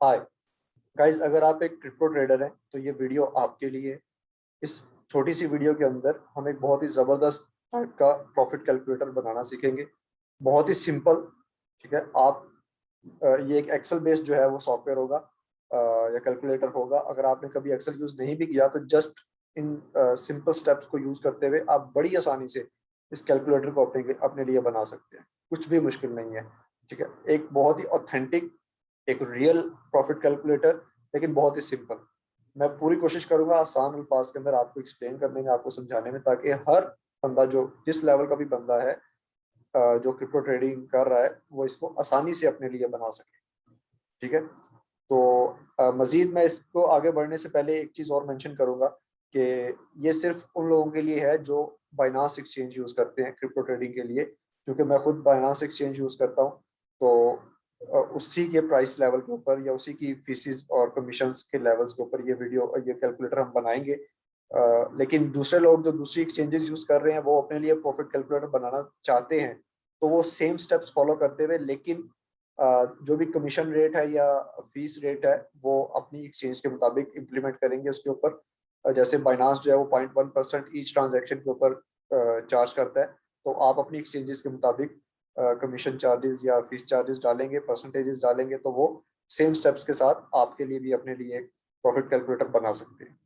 Hi guys, अगर आप एक क्रिप्टो ट्रेडर हैं तो ये वीडियो आपके लिए है। इस छोटी सी वीडियो के अंदर हम एक बहुत ही ज़बरदस्त टाइप का प्रॉफिट कैलकुलेटर बनाना सीखेंगे। बहुत ही सिंपल। ठीक है। आप ये एक एक्सेल बेस्ड जो है वो सॉफ्टवेयर होगा, या कैलकुलेटर होगा। अगर आपने कभी एक्सेल यूज़ नहीं भी किया तो जस्ट इन सिंपल स्टेप्स को यूज़ करते हुए आप बड़ी आसानी से इस कैलकुलेटर को अपने अपने लिए बना सकते हैं। कुछ भी मुश्किल नहीं है। ठीक है। एक बहुत ही ऑथेंटिक, एक रियल प्रॉफिट कैलकुलेटर, लेकिन बहुत ही सिंपल। मैं पूरी कोशिश करूंगा आसान अल्फाज के अंदर आपको एक्सप्लेन करने में, आपको समझाने में, ताकि हर बंदा, जो जिस लेवल का भी बंदा है, जो क्रिप्टो ट्रेडिंग कर रहा है, वो इसको आसानी से अपने लिए बना सके। ठीक है। तो मजीद मैं इसको आगे बढ़ने से पहले एक चीज़ और मेंशन करूंगा कि ये सिर्फ उन लोगों के लिए है जो बाइनांस एक्सचेंज यूज़ करते हैं क्रिप्टो ट्रेडिंग के लिए, क्योंकि मैं खुद बाइनांस एक्सचेंज यूज़ करता हूँ। तो उसी के प्राइस लेवल के ऊपर या उसी की फीसिस और कमीशंस के लेवल्स के ऊपर ये कैलकुलेटर हम बनाएंगे। लेकिन दूसरे लोग जो दूसरी एक्सचेंजेस यूज़ कर रहे हैं, वो अपने लिए प्रॉफिट कैलकुलेटर बनाना चाहते हैं, तो वो सेम स्टेप्स फॉलो करते हुए, लेकिन जो भी कमीशन रेट है या फीस रेट है, वो अपनी एक्सचेंज के मुताबिक इम्प्लीमेंट करेंगे उसके ऊपर। जैसे बाइनांस जो है वो 0.1% ईच ट्रांजैक्शन के ऊपर चार्ज करता है। तो आप अपनी एक्सचेंजेस के मुताबिक कमीशन चार्जेस या फीस चार्जेस डालेंगे, परसेंटेजेस डालेंगे, तो वो सेम स्टेप्स के साथ आपके लिए भी अपने लिए एक प्रॉफिट कैलकुलेटर बना सकते हैं।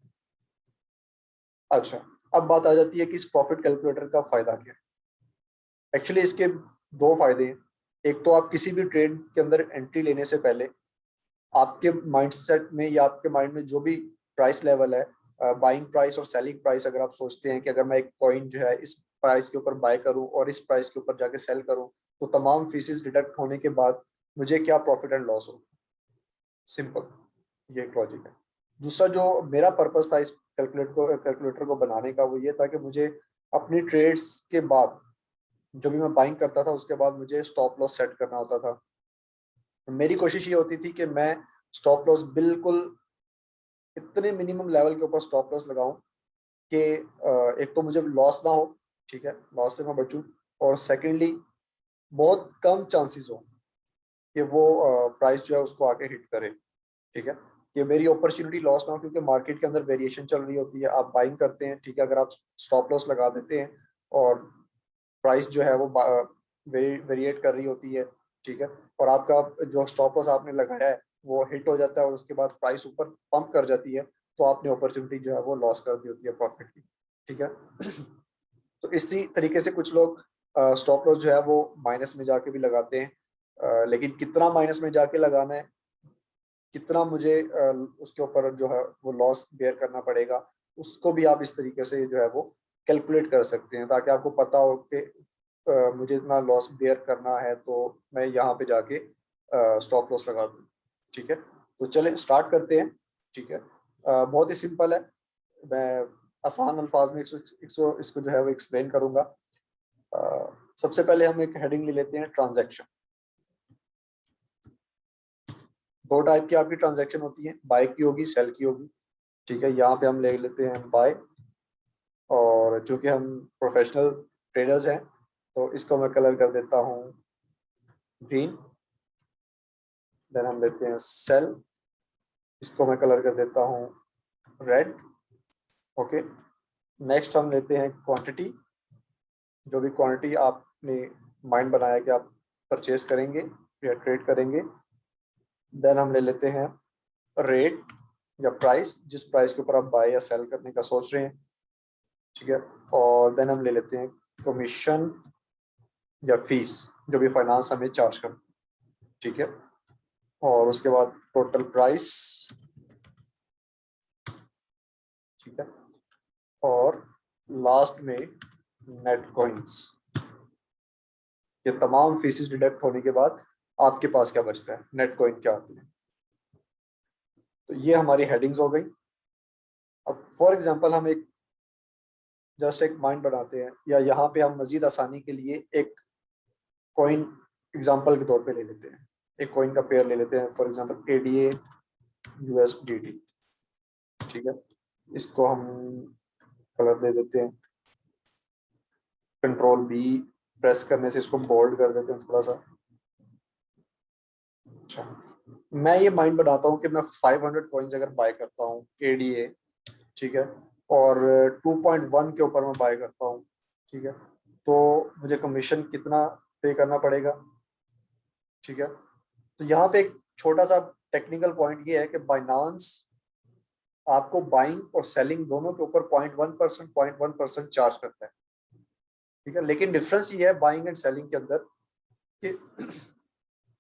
अच्छा, अब बात आ जाती है कि इस प्रॉफिट कैलकुलेटर का फायदा क्या है। एक्चुअली इसके दो फायदे हैं। एक तो आप किसी भी ट्रेड के अंदर एंट्री लेने से पहले आपके माइंडसेट में या आपके माइंड में जो भी प्राइस लेवल है, बाइंग प्राइस और सेलिंग प्राइस, अगर आप सोचते हैं कि अगर मैं एक कॉइन जो है इस प्राइस के ऊपर बाय करूं और इस प्राइस के ऊपर जाके सेल करूं, तो तमाम फीसेस डिडक्ट होने के बाद मुझे क्या प्रॉफिट एंड लॉस हो। सिंपल, ये एक लॉजिक है। दूसरा जो मेरा पर्पस था इस कैलकुलेटर को बनाने का, वो ये था कि मुझे अपनी ट्रेड्स के बाद, जो भी मैं बाइंग करता था उसके बाद, मुझे स्टॉप लॉस सेट करना होता था। मेरी कोशिश ये होती थी कि मैं स्टॉप लॉस बिल्कुल इतने मिनिमम लेवल के ऊपर स्टॉप लॉस लगाऊं कि एक तो मुझे लॉस ना हो, ठीक है, लॉस से मैं बचूं, और सेकेंडली बहुत कम चांसेस हो कि वो प्राइस जो है उसको आके हिट करे। ठीक है। कि मेरी अपॉर्चुनिटी लॉस ना हो, क्योंकि मार्केट के अंदर वेरिएशन चल रही होती है, आप बाइंग करते हैं, ठीक है, अगर आप स्टॉप लॉस लगा देते हैं और प्राइस जो है वो वेरिएट कर रही होती है, ठीक है, और आपका जो स्टॉप लॉस आपने लगाया है वो हिट हो जाता है और उसके बाद प्राइस ऊपर पंप कर जाती है, तो आपने अपॉर्चुनिटी जो है वो लॉस कर दी होती है प्रॉफिट की। ठीक है। तो इसी तरीके से कुछ लोग स्टॉप लॉस जो है वो माइनस में जाके भी लगाते हैं। लेकिन कितना माइनस में जाके लगाना है, कितना मुझे उसके ऊपर जो है वो लॉस बेयर करना पड़ेगा, उसको भी आप इस तरीके से जो है वो कैलकुलेट कर सकते हैं, ताकि आपको पता हो कि मुझे इतना लॉस बेयर करना है, तो मैं यहाँ पे जाके स्टॉप लॉस लगा दूँ। ठीक है। तो चले स्टार्ट करते हैं। ठीक है। बहुत ही सिंपल है। मैं आसान अल्फाज में इसको जो है वो एक्सप्लेन करूंगा। सबसे पहले हम एक हेडिंग ले लेते हैं, ट्रांजैक्शन। दो टाइप की आपकी ट्रांजैक्शन होती है, बाय की होगी, सेल की होगी। ठीक है। यहाँ पे हम ले लेते हैं बाय, और चूंकि हम प्रोफेशनल ट्रेडर्स हैं तो इसको मैं कलर कर देता हूँ ग्रीन। देन हम लेते हैं सेल, इसको मैं कलर कर देता हूँ रेड। ओके। नेक्स्ट हम लेते हैं क्वांटिटी, जो भी क्वांटिटी आपने माइंड बनाया कि आप परचेज करेंगे या ट्रेड करेंगे। देन हम ले लेते हैं रेट या प्राइस, जिस प्राइस के ऊपर आप बाय या सेल करने का सोच रहे हैं। ठीक है। और देन हम ले लेते हैं कमीशन या फीस, जो भी फाइनेंस हमें चार्ज कर। ठीक है। और उसके बाद टोटल प्राइस। ठीक है। और लास्ट में नेट कॉइंस। ये तमाम फीसेस डिडक्ट होने के बाद आपके पास क्या बचता है, नेट कॉइन क्या होती है। तो ये हमारी हेडिंग्स हो गई। अब फॉर एग्जांपल हम एक जस्ट एक माइंड बनाते हैं, या यहाँ पे हम मजीद आसानी के लिए एक कॉइन एग्जांपल के तौर पे ले लेते हैं। एक कॉइन का पेयर ले लेते हैं, फॉर एग्जांपल एडीए यूएसडीटी। ठीक है। इसको हम कलर दे देते हैं, कंट्रोल बी प्रेस करने से इसको बोल्ड कर देते हैं थोड़ा सा। अच्छा। मैं ये माइंड बनाता हूँ कि मैं 500 कॉइन्स अगर बाय करता हूँ एडीए, ठीक है, और 2.1 के ऊपर मैं बाय करता हूँ, ठीक है, तो मुझे कमीशन कितना पे करना पड़ेगा, ठीक है। तो यहाँ पे एक छोटा सा टेक्निकल पॉइंट ये है कि बाइनांस आपको बाइंग और सेलिंग दोनों के ऊपर 0.1% चार्ज करता है, ठीक है। लेकिन डिफरेंस ये है बाइंग एंड सेलिंग के अंदर कि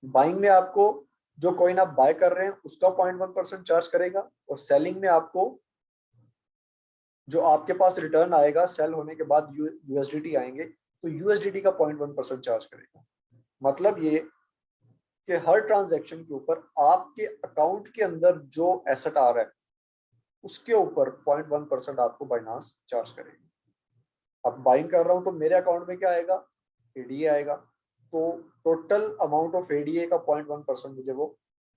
बाइंग में आपको जो कॉइन आप बाय कर रहे हैं उसका 0.1% चार्ज करेगा, और सेलिंग में आपको जो आपके पास रिटर्न आएगा सेल होने के बाद यूएसडीटी आएंगे, तो यूएसडीटी का 0.1% चार्ज करेगा। मतलब ये कि हर ट्रांजैक्शन के ऊपर आपके अकाउंट के अंदर जो एसेट आ रहा है उसके ऊपर 0.1% आपको बाइनांस चार्ज करेगी। अब बाइंग कर रहा हूं तो मेरे अकाउंट में क्या आएगा, एडीए आएगा, तो टोटल अमाउंट ऑफ एडीए का 0.1% मुझे वो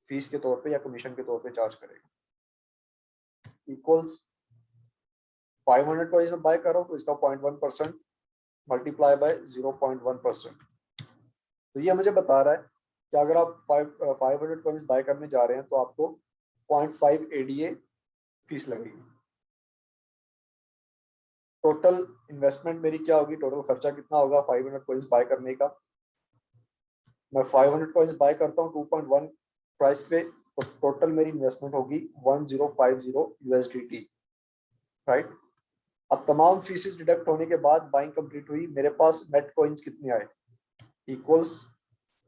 फीस के तौर पे या कमीशन के तौर पे चार्ज करेगा। इक्वल्स 500 को इसमें बाय कर रहा हूँ तो इसका 0.1% मल्टीप्लाई बाय 0.1%। तो ये मुझे बता रहा है कि अगर आप 500 कॉइन्स बाय करने जा रहे हैं तो आपको 0.5 एडीए फीस लगेगी। टोटल इन्वेस्टमेंट मेरी क्या होगी, टोटल खर्चा कितना होगा 500 कॉइन्स बाय करने का। मैं 500 कॉइन्स बाय करता हूँ 2.1 प्राइस पे, तो टोटल मेरी इन्वेस्टमेंट होगी 1050 यूएसडीटी, राइट। अब तमाम फीसेस डिडक्ट होने के बाद बाइंग कंप्लीट हुई, मेरे पास नेट कॉइन्स कितने आए, इक्वल्स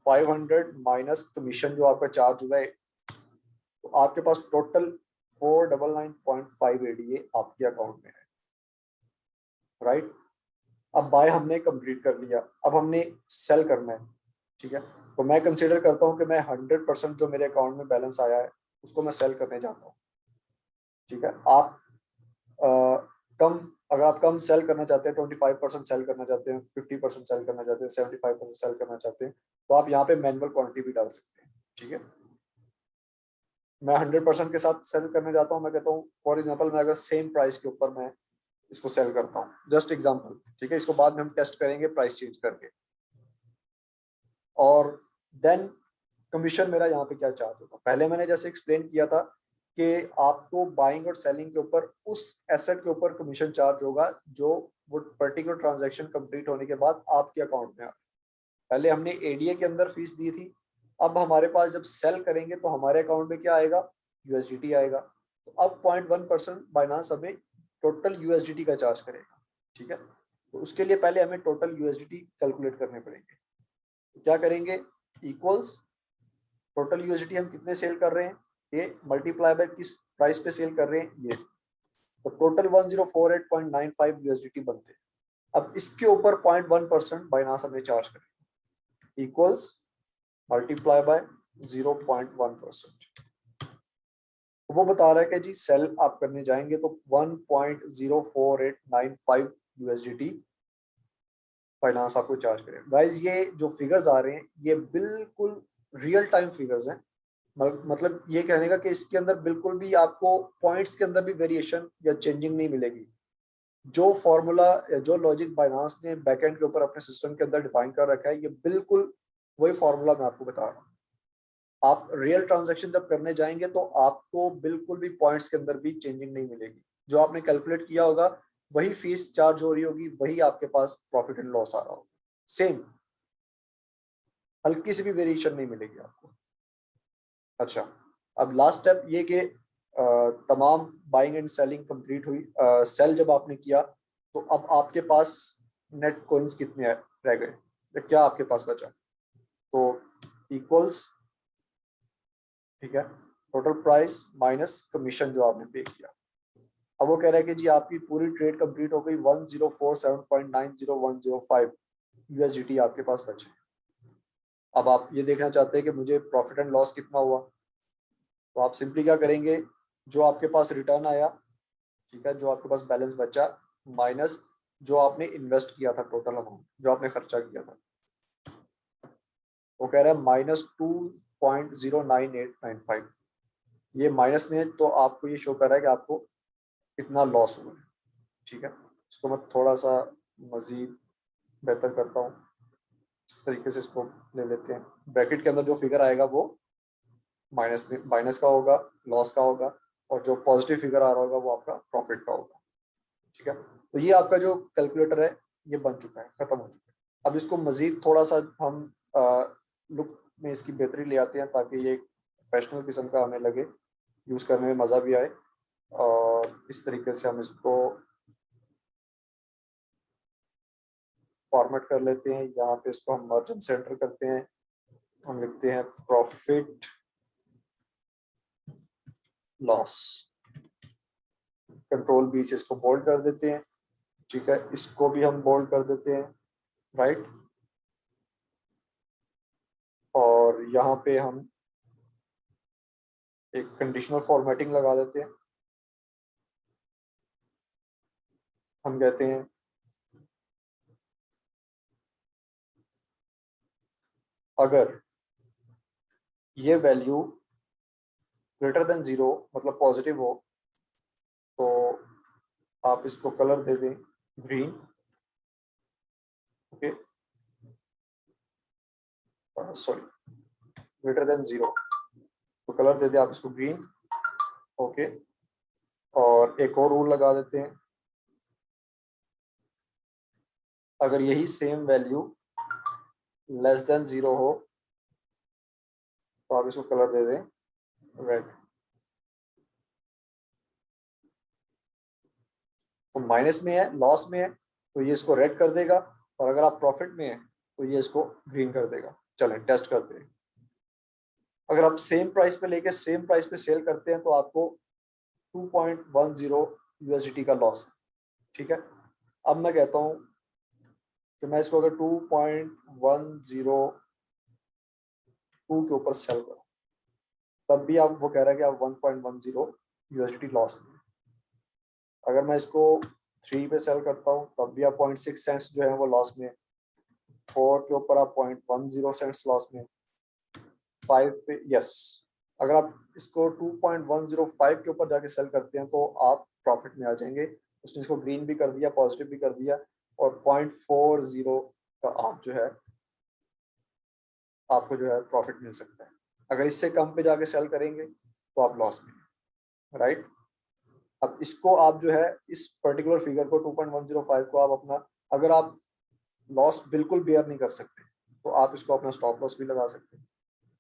500 माइनस कमीशन जो आपका चार्ज हुआ है, तो आपके पास टोटल 499.5 एडीए आपके अकाउंट में है, राइट। अब बाय हमने कंप्लीट कर लिया, अब हमने सेल करना है, ठीक है। तो मैं कंसीडर करता हूँ कि मैं 100% जो मेरे अकाउंट में बैलेंस आया है उसको मैं सेल करने जाता हूँ, ठीक है। आप अ, कम, अगर आप कम सेल करना चाहते हैं, 25% सेल करना चाहते हैं, 50% सेल करना चाहते हैं, 75% सेल करना चाहते हैं, तो आप यहाँ पे मैनुअल क्वांटिटी भी डाल सकते हैं, ठीक है। मैं 100% के साथ सेल करने जाता हूँ, मैं कहता हूँ फॉर एग्जाम्पल मैं अगर सेम प्राइस के ऊपर मैं इसको सेल करता हूँ, जस्ट एग्जाम्पल, ठीक है, इसको बाद में हम टेस्ट करेंगे प्राइस चेंज करके। और देन कमीशन मेरा यहाँ पे क्या चार्ज होगा, पहले मैंने जैसे एक्सप्लेन किया था कि आपको बाइंग और सेलिंग के ऊपर उस एसेट के ऊपर कमीशन चार्ज होगा जो वो पर्टिकुलर ट्रांजैक्शन कंप्लीट होने के बाद आपके अकाउंट में आ। पहले हमने एडीए के अंदर फीस दी थी, अब हमारे पास जब सेल करेंगे तो हमारे अकाउंट में क्या आएगा, यूएसडीटी आएगा। तो अब 0.1% बाइनांस हमें टोटल यूएसडीटी का चार्ज करेगा, ठीक है। तो उसके लिए पहले हमें टोटल यूएसडीटी कैलकुलेट करने पड़ेंगे। तो क्या करेंगे, इक्वल्स टोटल यूएसडीटी हम कितने सेल कर रहे हैं, ये मल्टीप्लाई बाय किस प्राइस पे सेल कर रहे हैं, ये, तो टोटल 1048.95 यूएसडीटी बनते हैं। अब इसके ऊपर 0.1% बाइनांस हमें चार्ज करें, इक्वल्स मल्टीप्लाई बाय 0.1%। वो बता रहा है कि जी सेल आप करने जाएंगे तो 1.04895 यूएसडीटी फाइनेंस आपको चार्ज करेगा। गाइज ये जो फिगर्स आ रहे हैं ये बिल्कुल रियल टाइम फिगर्स हैं, मतलब ये कहने का कि इसके अंदर बिल्कुल भी आपको पॉइंट्स के अंदर भी वेरिएशन या चेंजिंग नहीं मिलेगी। जो फॉर्मूला या जो लॉजिक बाइनांस ने बैकएंड के ऊपर अपने सिस्टम के अंदर डिफाइन कर रखा है, ये बिल्कुल वही फॉर्मूला मैं आपको बता रहा हूँ। आप रियल ट्रांजैक्शन जब करने जाएंगे तो आपको बिल्कुल भी पॉइंट्स के अंदर भी चेंजिंग नहीं मिलेगी, जो आपने कैलकुलेट किया होगा वही फीस चार्ज हो रही होगी, वही आपके पास प्रॉफिट एंड लॉस आ रहा होगा, सेम, हल्की सी भी वेरिएशन नहीं मिलेगी आपको। अच्छा, अब लास्ट स्टेप ये कि तमाम बाइंग एंड सेलिंग कंप्लीट हुई, सेल जब आपने किया तो अब आपके पास नेट कॉइन्स कितने रह गए, या क्या आपके पास बचा, तो इक्वल्स, ठीक है, टोटल प्राइस माइनस कमीशन जो आपने पे किया। अब वो कह रहा है कि जी आपकी पूरी ट्रेड कंप्लीट हो गई, 1047.90105 यूएसडीटी आपके पास बचे। अब आप ये देखना चाहते हैं कि मुझे प्रॉफिट एंड लॉस कितना हुआ, तो आप सिंपली क्या करेंगे, जो आपके पास रिटर्न आया, ठीक है, जो आपके पास बैलेंस बचा माइनस जो आपने इन्वेस्ट किया था, टोटल अमाउंट जो आपने खर्चा किया था, वो कह रहा है -2.09895, ये माइनस में है, तो आपको ये शो कर रहा है कि आपको कितना लॉस हुआ है, ठीक है। इसको मैं थोड़ा सा मजीद बेहतर करता हूँ, इस तरीके से इसको ले लेते हैं, ब्रैकेट के अंदर जो फिगर आएगा वो माइनस का होगा, लॉस का होगा, और जो पॉजिटिव फिगर आ रहा होगा वो आपका प्रॉफिट का होगा। ठीक है, तो ये आपका जो कैलकुलेटर है ये बन चुका है, खत्म हो चुका है। अब इसको मजीद थोड़ा सा हम लुक में इसकी बेहतरी ले आते हैं ताकि ये प्रोफेशनल किस्म का हमें लगे, यूज़ करने में मज़ा भी आए। और इस तरीके से हम इसको फॉर्मेट कर लेते हैं। यहाँ पे इसको हम मर्चेंट सेंटर करते हैं, हम लिखते हैं प्रॉफिट लॉस, कंट्रोल बी से इसको बोल्ड कर देते हैं। ठीक है, इसको भी हम बोल्ड कर देते हैं, राइट। और यहाँ पे हम एक कंडीशनल फॉर्मेटिंग लगा देते हैं। हम कहते हैं अगर ये वैल्यू ग्रेटर देन 0 मतलब पॉजिटिव हो तो आप इसको कलर दे दें green. Okay, sorry, greater than 0 तो कलर दे दें आप इसको ग्रीन। ओके, और एक और रूल लगा देते हैं, अगर यही सेम वैल्यू लेस देन 0 हो तो आप इसको कलर दे दें रेड। तो माइनस में है, लॉस में है, तो ये इसको रेड कर देगा, और अगर आप प्रॉफिट में है तो ये इसको ग्रीन कर देगा। चलें टेस्ट करते हैं। अगर आप सेम प्राइस पे लेके सेम प्राइस पे सेल करते हैं तो आपको 2.10 यूएसडीटी का लॉस है। ठीक है, अब मैं कहता हूँ कि मैं इसको अगर 2.102 के ऊपर सेल करूँ, तब भी आप वो कह रहा है कि आप 1.10 यूएसडीटी लॉस में। अगर मैं इसको 3 पे सेल करता हूँ तब भी आप 0.6 सेंट्स जो है वो लॉस में। 4 के ऊपर आप 0.10 सेंट्स लॉस में। 5 पे यस, अगर आप इसको 2.105 के ऊपर जाके सेल करते हैं तो आप प्रॉफिट में आ जाएंगे। उसने इसको ग्रीन भी कर दिया, पॉजिटिव भी कर दिया, और 0.40 का आप जो है आपको जो है प्रॉफिट मिल सकता है। अगर इससे कम पे जाके सेल करेंगे तो आप लॉस में, राइट। अब इसको आप जो है इस पर्टिकुलर फिगर को 2.105 को आप अपना, अगर आप लॉस बिल्कुल बेयर नहीं कर सकते तो आप इसको अपना स्टॉप लॉस भी लगा सकते हैं।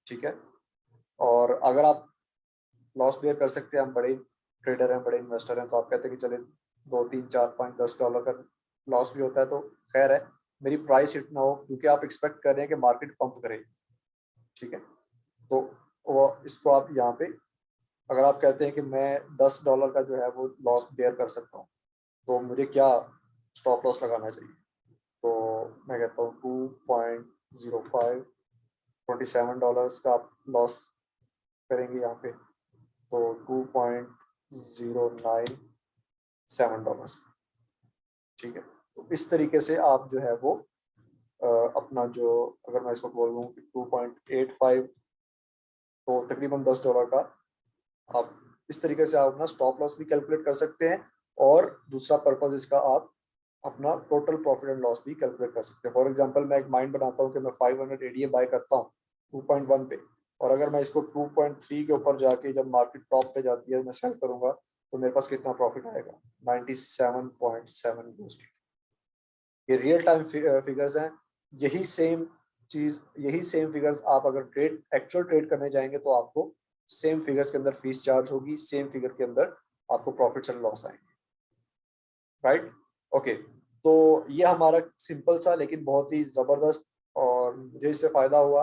ठीक है, और अगर आप लॉस बेयर कर सकते हैं, हम बड़े ट्रेडर हैं, बड़े इन्वेस्टर हैं, तो आप कहते हैं कि चले 2, 3, 4, 5, 10 डॉलर का लॉस भी होता है तो खैर है, मेरी प्राइस हिट ना हो, क्योंकि आप एक्सपेक्ट कर रहे हैं कि मार्केट पंप करे। ठीक है, तो वो इसको आप यहाँ पे, अगर आप कहते हैं कि मैं 10 डॉलर का जो है वो लॉस बेयर कर सकता हूँ तो मुझे क्या स्टॉप लॉस लगाना चाहिए, तो मैं कहता हूँ 2.05, $27 का आप लॉस करेंगे यहाँ पे, तो 2.097 ठीक है। तो इस तरीके से आप जो है वो अपना जो, अगर मैं इसको बोल दूँ कि 2.85, तो तकरीबन $10 का आप इस तरीके से आप अपना स्टॉप लॉस भी कैलकुलेट कर सकते हैं। और दूसरा पर्पज इसका, आप अपना टोटल प्रॉफिट एंड लॉस भी कैलकुलेट कर सकते हैं। फॉर एग्जांपल मैं एक माइंड बनाता हूँ कि मैं 500 एडीए बाय करता हूँ 2.1 पे, और अगर मैं इसको 2.3 के ऊपर जाके जब मार्केट टॉप पे जाती है मैं सेल करूंगा तो मेरे पास कितना प्रॉफिट आएगा, 97.7 यूएसडी। ये रियल टाइम फिगर्स हैं। यही सेम चीज, यही सेम फिगर्स आप अगर ट्रेड एक्चुअल ट्रेड करने जाएंगे तो आपको सेम फिगर्स के अंदर फीस चार्ज होगी, सेम फिगर के अंदर आपको प्रॉफिट्स एंड लॉस आएंगे, राइट। ओके, तो ये हमारा सिंपल सा लेकिन बहुत ही जबरदस्त, और मुझे इससे फायदा हुआ,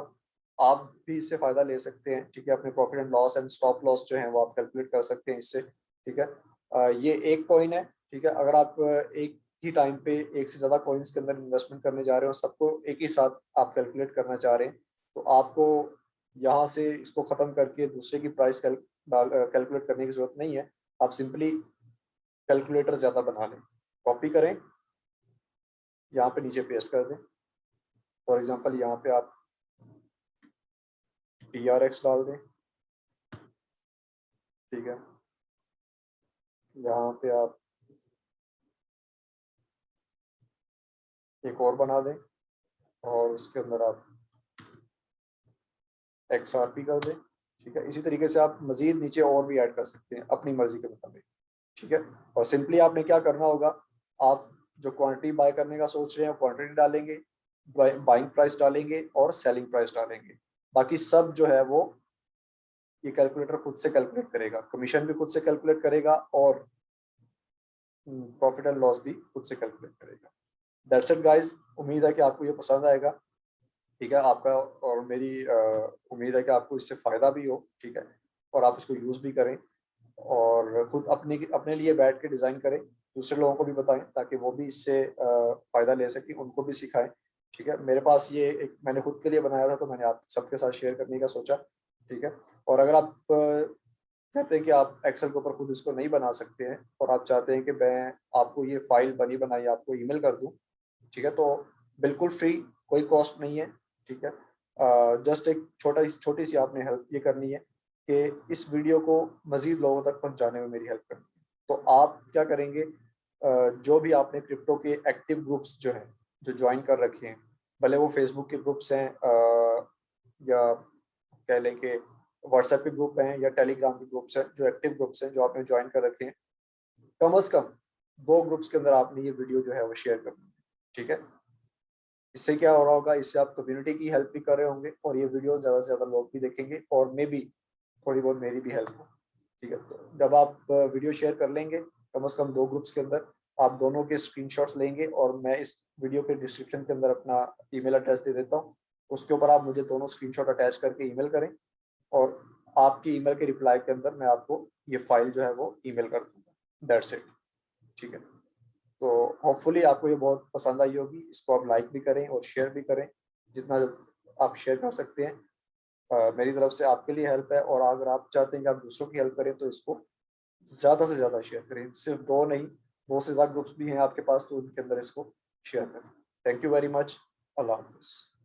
आप भी इससे फायदा ले सकते हैं। ठीक है, अपने profit and loss and stop loss जो है वो आप कैलकुलेट कर सकते हैं इससे। ठीक है, ये एक कॉइन है। ठीक है, अगर आप एक ही टाइम पे एक से ज्यादा कॉइन्स के अंदर इन्वेस्टमेंट करने जा रहे हो, सबको एक ही साथ आप कैलकुलेट करना चाह रहे हैं, तो आपको यहाँ से इसको खत्म करके दूसरे की प्राइस कैलकुलेट करने की जरूरत नहीं है। आप सिंपली कैलकुलेटर ज्यादा बना लें, कॉपी करें, यहाँ पे नीचे पेस्ट कर दें। फॉर एग्जांपल यहाँ पे आप TRX डाल दें। ठीक है, यहाँ पे आप एक और बना दें और उसके अंदर आप XRP कर दें। ठीक है। इसी तरीके से आप मजीद नीचे और भी ऐड कर सकते हैं अपनी मर्जी के मुताबिक। ठीक है। और सिंपली आपने क्या करना होगा, आप जो क्वांटिटी बाय करने का सोच रहे हैं क्वांटिटी डालेंगे, बाइंग प्राइस डालेंगे और सेलिंग प्राइस डालेंगे। बाकी सब जो है वो ये कैलकुलेटर खुद से कैलकुलेट करेगा, कमीशन भी खुद से कैलकुलेट करेगा और प्रॉफिट एंड लॉस भी खुद से कैलकुलेट करेगा। दैट्स इट गाइस, उम्मीद है कि आपको ये पसंद आएगा। ठीक है। आपका और मेरी उम्मीद है कि आपको इससे फ़ायदा भी हो। ठीक है। और आप इसको यूज़ भी करें और खुद अपने लिए बैठ के डिज़ाइन करें, दूसरे लोगों को भी बताएं ताकि वो भी इससे फ़ायदा ले सकें, उनको भी सिखाएं। ठीक है। मेरे पास ये एक मैंने खुद के लिए बनाया था तो मैंने आप सबके साथ शेयर करने का सोचा। ठीक है। और अगर आप कहते हैं कि आप एक्सेल के ऊपर खुद इसको नहीं बना सकते हैं और आप चाहते हैं कि मैं आपको ये फाइल बनी बनाई आपको ईमेल कर दूं, ठीक है, तो बिल्कुल फ्री, कोई कॉस्ट नहीं है। ठीक है। जस्ट एक छोटी सी आपने हेल्प ये करनी है कि इस वीडियो को मज़ीद लोगों तक पहुंचाने में मेरी हेल्प करनी है। तो आप क्या करेंगे, जो भी आपने क्रिप्टो के एक्टिव ग्रुप्स जो हैं, जो ज्वाइन कर रखे हैं, भले वो फेसबुक के ग्रुप्स हैं या कह लें कि व्हाट्सएप के ग्रुप हैं या टेलीग्राम के ग्रुप्स हैं, जो एक्टिव ग्रुप्स हैं जो आपने ज्वाइन कर रखे हैं, कम अज़ कम 2 ग्रुप्स के अंदर आपने ये वीडियो जो है वो शेयर करनी है। ठीक है। इससे क्या हो रहा होगा, इससे आप कम्युनिटी की हेल्प भी कर रहे होंगे और ये वीडियो ज़्यादा से ज़्यादा लोग भी देखेंगे और मे बी थोड़ी बहुत मेरी भी हेल्प हो। ठीक है। तो जब आप वीडियो शेयर कर लेंगे कम से कम 2 ग्रुप्स के अंदर, आप दोनों के स्क्रीनशॉट्स लेंगे और मैं इस वीडियो के डिस्क्रिप्शन के अंदर अपना ईमेल एड्रेस दे देता हूँ। उसके ऊपर आप मुझे दोनों स्क्रीनशॉट अटैच करके ईमेल करें और आपकी ईमेल के रिप्लाई के अंदर मैं आपको ये फाइल जो है वो ईमेल कर दूँगा। That's it. ठीक है। तो होपफुली आपको ये बहुत पसंद आई होगी। इसको आप लाइक भी करें और शेयर भी करें, जितना आप शेयर कर सकते हैं। मेरी तरफ से आपके लिए हेल्प है और अगर आप चाहते हैं कि आप दूसरों की हेल्प करें तो इसको ज़्यादा से ज़्यादा शेयर करें। सिर्फ 2 नहीं, 2 से ज़्यादा ग्रुप्स भी हैं आपके पास तो उनके अंदर इसको शेयर करें। Thank you very much. अल्लाह हाफ़िज़।